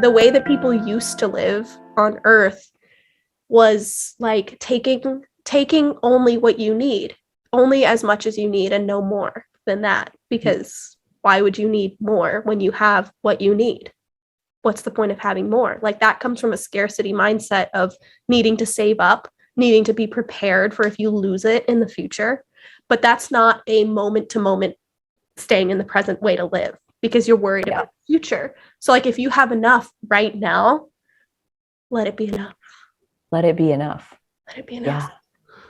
the way that people used to live on Earth was like taking only what you need, only as much as you need and no more than that, because why would you need more when you have what you need? What's the point of having more? Like, that comes from a scarcity mindset of needing to save up, needing to be prepared for if you lose it in the future. But that's not a moment to moment staying in the present way to live, because you're worried about the future. So like, if you have enough right now, let it be enough. Let it be enough. Let it be enough.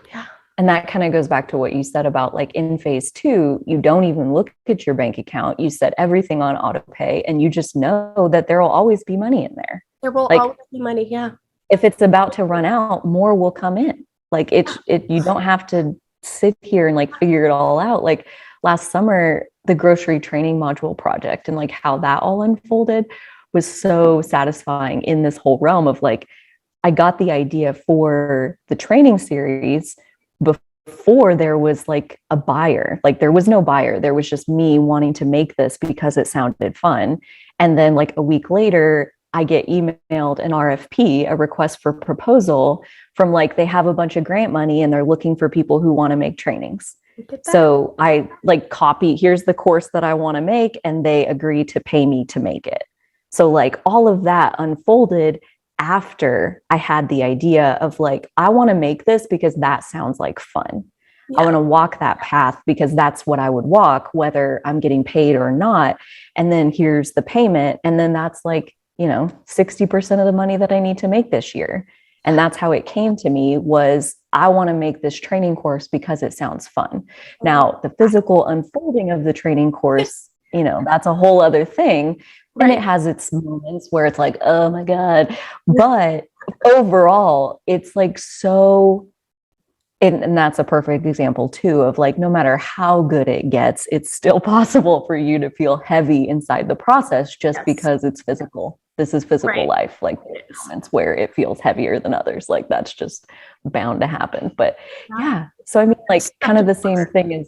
Yeah. And that kind of goes back to what you said about, like, in phase 2, you don't even look at your bank account. You set everything on auto pay, and you just know that there will always be money in there. There will always be money. Yeah. If it's about to run out, more will come in. Like, you don't have to sit here and like figure it all out. Like last summer, the grocery training module project and like how that all unfolded was so satisfying in this whole realm of like, I got the idea for the training series before there was like a buyer. Like, there was no buyer. There was just me wanting to make this because it sounded fun. And then like a week later, I get emailed an RFP, a request for proposal, from like, they have a bunch of grant money and they're looking for people who want to make trainings. So I like copy, here's the course that I want to make, and they agree to pay me to make it. So like all of that unfolded after I had the idea of like, I want to make this because that sounds like fun. I want to walk that path because that's what I would walk, whether I'm getting paid or not. And then here's the payment. And then that's like, 60% of the money that I need to make this year. And that's how it came to me, was I want to make this training course because it sounds fun. Now, the physical unfolding of the training course, that's a whole other thing. And it has its moments where it's like, oh my God. But overall, it's like so, and that's a perfect example too, of like, no matter how good it gets, it's still possible for you to feel heavy inside the process just because it's physical. This is physical life. Like, moments where it feels heavier than others. Like, that's just bound to happen. But yeah. So I mean, like, kind of the same thing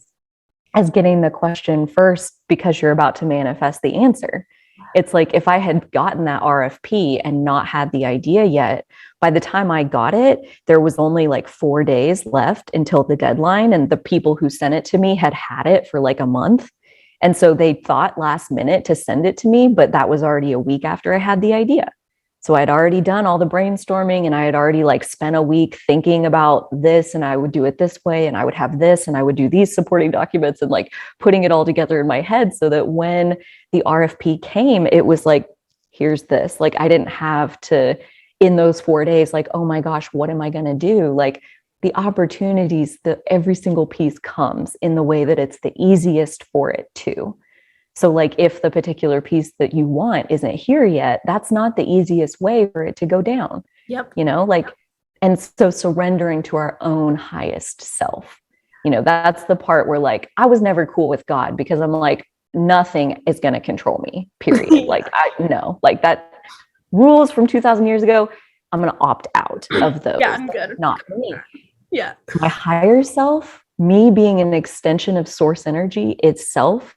as getting the question first because you're about to manifest the answer. It's like, if I had gotten that RFP and not had the idea yet, by the time I got it, there was only like 4 days left until the deadline. And the people who sent it to me had it for like a month. And so they thought last minute to send it to me, but that was already a week after I had the idea. So I'd already done all the brainstorming, and I had already like spent a week thinking about this, and I would do it this way, and I would have this, and I would do these supporting documents, and like putting it all together in my head so that when the RFP came, it was like, here's this. Like, I didn't have to, in those 4 days, like, oh my gosh, what am I going to do? Like, the opportunities, every single piece comes in the way that it's the easiest for it to. So like, if the particular piece that you want isn't here yet, that's not the easiest way for it to go down. Yep. And so surrendering to our own highest self, that's the part where like, I was never cool with God because I'm like, nothing is going to control me, period. Like, like that rules from 2000 years ago, I'm going to opt out of those. Yeah, I'm good. Not me. Yeah. My higher self, me being an extension of source energy itself,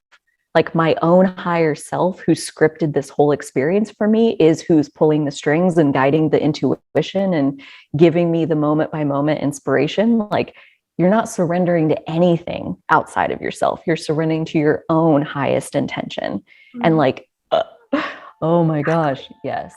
like my own higher self who scripted this whole experience for me, is who's pulling the strings and guiding the intuition and giving me the moment by moment inspiration. Like, you're not surrendering to anything outside of yourself. You're surrendering to your own highest intention. And like, oh my gosh, yes.